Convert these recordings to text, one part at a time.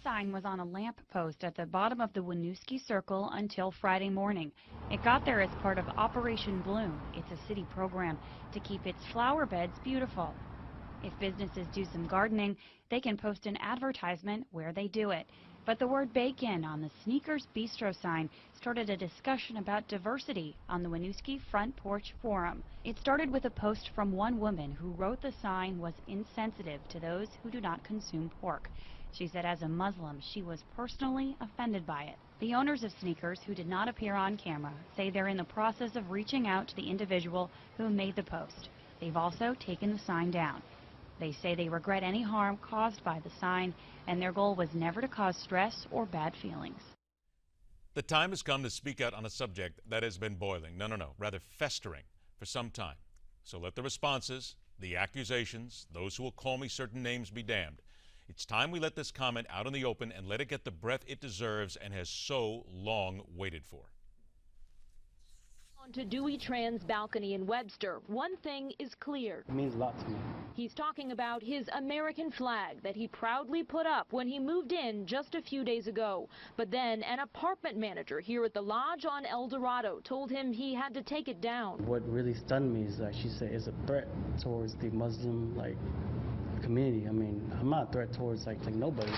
sign was on a lamp post at the bottom of the Winooski Circle until Friday morning. It got there as part of Operation Bloom. It's a city program to keep its flower beds beautiful. If businesses do some gardening, they can post an advertisement where they do it. But the word bacon on the Sneakers Bistro sign started a discussion about diversity on the Winooski Front Porch Forum. It started with a post from one woman who wrote the sign was insensitive to those who do not consume pork. She said as a Muslim, she was personally offended by it. The owners of Sneakers, who did not appear on camera, say they're in the process of reaching out to the individual who made the post. They've also taken the sign down. They say they regret any harm caused by the sign, and their goal was never to cause stress or bad feelings. The time has come to speak out on a subject that has been boiling, rather festering for some time. So let the responses, the accusations, those who will call me certain names be damned. It's time we let this comment out in the open and let it get the breath it deserves and has so long waited for. On to Dewey Tran's balcony in Webster, one thing is clear. It means a lot to me. He's talking about his American flag that he proudly put up when he moved in just a few days ago. But then an apartment manager here at the lodge on El Dorado told him he had to take it down. What really stunned me is that she said it's a threat towards the Muslim community. I mean, I'm not a threat towards nobody.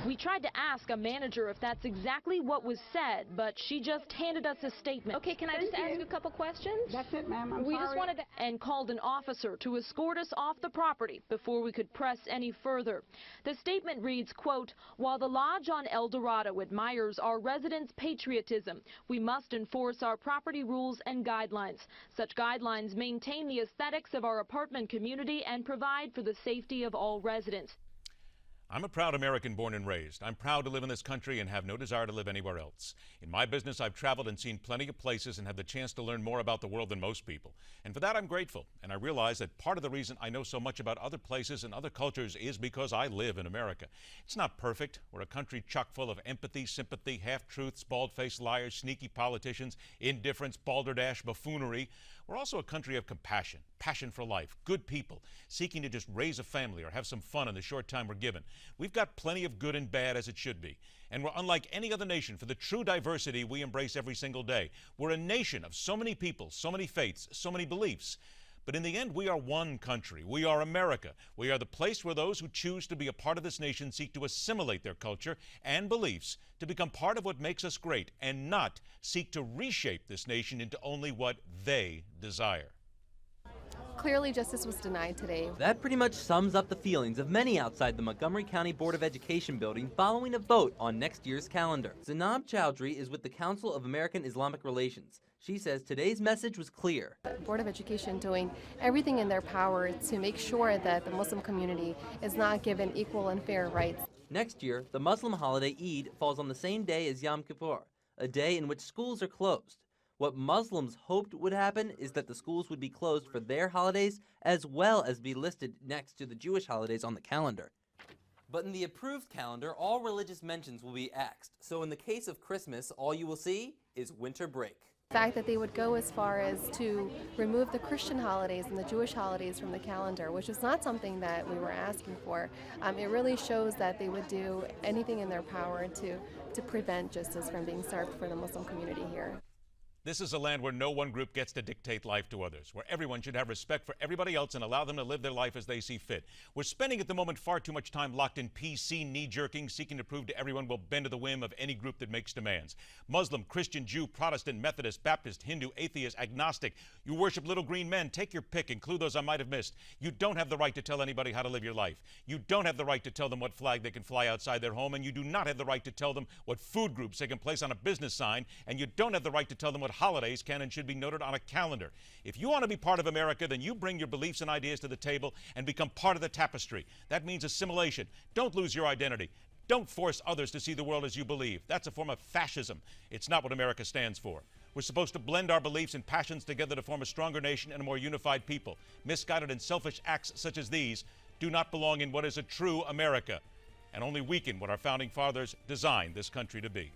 We tried to ask a manager if that's exactly what was said, but she just handed us a statement. Okay, can I just ask you a couple questions? That's it, ma'am. I'm sorry. Just wanted to and called an officer to escort us off the property before we could press any further. The statement reads, quote, "While the lodge on El Dorado admires our residents' patriotism, we must enforce our property rules and guidelines. Such guidelines maintain the aesthetics of our apartment community and provide for the safety of all residents." I'm a proud American born and raised. I'm proud to live in this country and have no desire to live anywhere else. In my business, I've traveled and seen plenty of places and had the chance to learn more about the world than most people. And for that, I'm grateful. And I realize that part of the reason I know so much about other places and other cultures is because I live in America. It's not perfect. We're a country chock full of empathy, sympathy, half-truths, bald-faced liars, sneaky politicians, indifference, balderdash, buffoonery. We're also a country of compassion, passion for life, good people, seeking to just raise a family or have some fun in the short time we're given. We've got plenty of good and bad as it should be. And we're unlike any other nation for the true diversity we embrace every single day. We're a nation of so many people, so many faiths, so many beliefs. But in the end, we are one country. We are America. We are the place where those who choose to be a part of this nation seek to assimilate their culture and beliefs to become part of what makes us great and not seek to reshape this nation into only what they desire. Clearly, justice was denied today. That pretty much sums up the feelings of many outside the Montgomery County Board of Education building following a vote on next year's calendar. Zainab Chowdhury is with the Council of American Islamic Relations. She says today's message was clear. The Board of Education doing everything in their power to make sure that the Muslim community is not given equal and fair rights. Next year, the Muslim holiday Eid falls on the same day as Yom Kippur, a day in which schools are closed. What Muslims hoped would happen is that the schools would be closed for their holidays as well as be listed next to the Jewish holidays on the calendar. But in the approved calendar, all religious mentions will be axed. So in the case of Christmas, all you will see is winter break. The fact that they would go as far as to remove the Christian holidays and the Jewish holidays from the calendar, which is not something that we were asking for, it really shows that they would do anything in their power to prevent justice from being served for the Muslim community here. This is a land where no one group gets to dictate life to others, where everyone should have respect for everybody else and allow them to live their life as they see fit. We're spending at the moment far too much time locked in PC knee-jerking, seeking to prove to everyone we'll bend to the whim of any group that makes demands. Muslim, Christian, Jew, Protestant, Methodist, Baptist, Hindu, atheist, agnostic. You worship little green men, take your pick, include those I might have missed. You don't have the right to tell anybody how to live your life. You don't have the right to tell them what flag they can fly outside their home, and you do not have the right to tell them what food groups they can place on a business sign, and you don't have the right to tell them what holidays can and should be noted on a calendar. If you want to be part of America, then you bring your beliefs and ideas to the table and become part of the tapestry. That means assimilation. Don't lose your identity. Don't force others to see the world as you believe. That's a form of fascism. It's not what America stands for. We're supposed to blend our beliefs and passions together to form a stronger nation and a more unified people. Misguided and selfish acts such as these do not belong in what is a true America and only weaken what our founding fathers designed this country to be.